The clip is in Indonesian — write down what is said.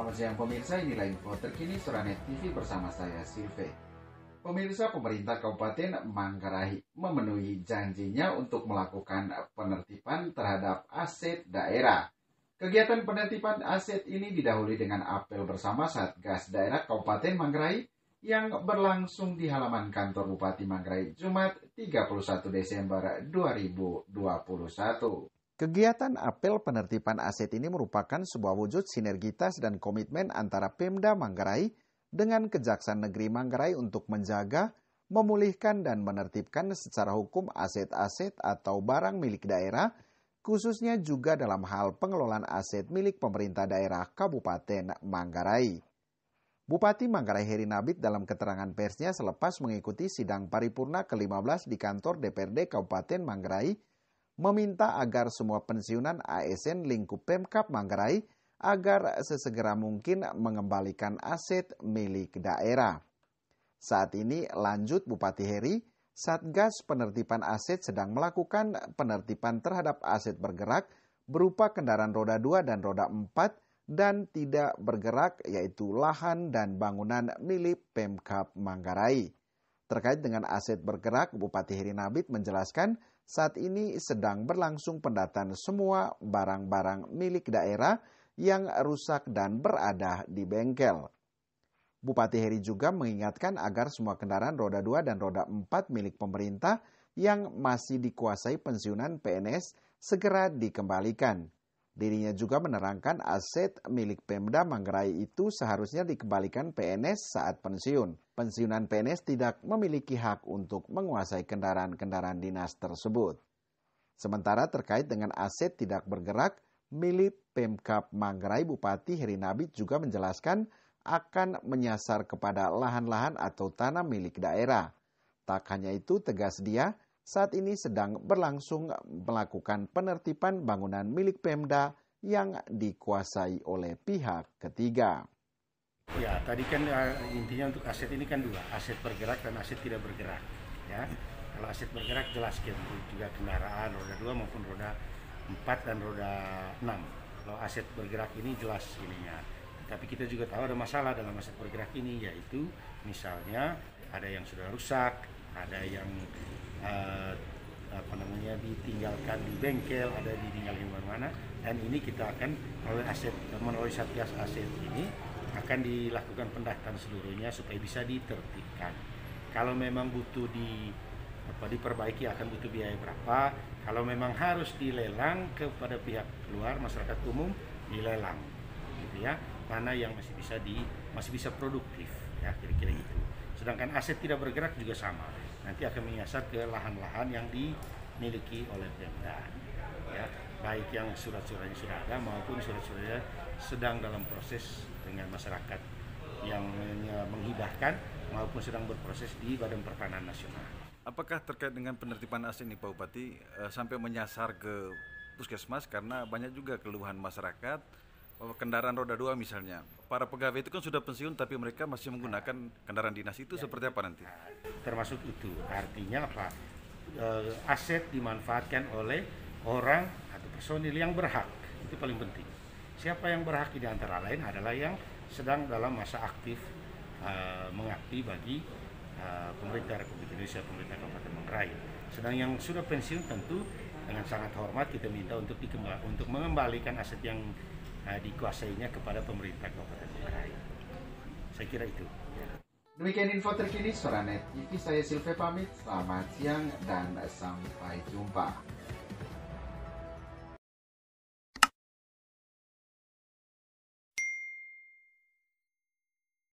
Selamat siang pemirsa, inilah info terkini Suranet TV bersama saya Silve. Pemirsa, pemerintah Kabupaten Manggarai memenuhi janjinya untuk melakukan penertiban terhadap aset daerah. Kegiatan penertiban aset ini didahului dengan apel bersama Satgas Daerah Kabupaten Manggarai yang berlangsung di halaman kantor Bupati Manggarai Jumat 31 Desember 2021. Kegiatan apel penertiban aset ini merupakan sebuah wujud sinergitas dan komitmen antara Pemda Manggarai dengan Kejaksaan Negeri Manggarai untuk menjaga, memulihkan dan menertibkan secara hukum aset-aset atau barang milik daerah, khususnya juga dalam hal pengelolaan aset milik pemerintah daerah Kabupaten Manggarai. Bupati Manggarai Heri Nabit dalam keterangan persnya selepas mengikuti sidang paripurna ke-15 di kantor DPRD Kabupaten Manggarai, meminta agar semua pensiunan ASN lingkup Pemkab Manggarai agar sesegera mungkin mengembalikan aset milik daerah. Saat ini, lanjut Bupati Heri, Satgas Penertiban Aset sedang melakukan penertiban terhadap aset bergerak berupa kendaraan roda 2 dan roda 4 dan tidak bergerak, yaitu lahan dan bangunan milik Pemkab Manggarai. Terkait dengan aset bergerak, Bupati Heri Nabit menjelaskan saat ini sedang berlangsung pendataan semua barang-barang milik daerah yang rusak dan berada di bengkel. Bupati Heri juga mengingatkan agar semua kendaraan roda 2 dan roda 4 milik pemerintah yang masih dikuasai pensiunan PNS segera dikembalikan. Dirinya juga menerangkan aset milik Pemda Manggarai itu seharusnya dikembalikan PNS saat pensiun. Pensiunan PNS tidak memiliki hak untuk menguasai kendaraan-kendaraan dinas tersebut. Sementara terkait dengan aset tidak bergerak milik Pemkab Manggarai, Bupati Heri Nabit juga menjelaskan akan menyasar kepada lahan-lahan atau tanah milik daerah. Tak hanya itu, tegas dia, saat ini sedang berlangsung melakukan penertiban bangunan milik Pemda yang dikuasai oleh pihak ketiga. Ya, tadi kan intinya untuk aset ini kan dua, aset bergerak dan aset tidak bergerak. Ya, kalau aset bergerak jelas juga kendaraan roda 2 maupun roda 4 dan roda 6. Kalau aset bergerak ini jelas ininya. Tapi kita juga tahu ada masalah dalam aset bergerak ini, yaitu misalnya ada yang sudah rusak, ada yang ditinggalkan di bengkel, ada ditinggalkan di mana-mana, dan ini kita akan melalui Satgas Aset ini akan dilakukan pendataan seluruhnya supaya bisa ditertibkan. Kalau memang butuh diperbaiki akan butuh biaya berapa, kalau memang harus dilelang kepada pihak luar, masyarakat umum dilelang, gitu ya, mana yang masih bisa produktif, ya kira-kira gitu. Sedangkan aset tidak bergerak juga sama, nanti akan menyasar ke lahan-lahan yang dimiliki oleh Pemda, ya, baik yang surat-suratnya sudah ada maupun surat-suratnya sedang dalam proses dengan masyarakat yang menghibahkan maupun sedang berproses di Badan Pertanahan Nasional. Apakah terkait dengan penertiban aset ini Pak Bupati sampai menyasar ke puskesmas, karena banyak juga keluhan masyarakat kendaraan roda 2 misalnya. Para pegawai itu kan sudah pensiun tapi mereka masih menggunakan kendaraan dinas itu ya, seperti apa nanti? Termasuk itu, artinya apa? Aset dimanfaatkan oleh orang atau personil yang berhak, itu paling penting. Siapa yang berhak di antara lain adalah yang sedang dalam masa aktif mengabdi bagi pemerintah Republik Indonesia, pemerintah Kabupaten Manggarai. Sedang yang sudah pensiun tentu dengan sangat hormat kita minta untuk mengembalikan aset yang dikuasainya kepada pemerintah Kabupaten Manggarai. Saya kira itu. Demikian info terkini Suranet TV, saya Silve pamit. Selamat siang dan sampai jumpa.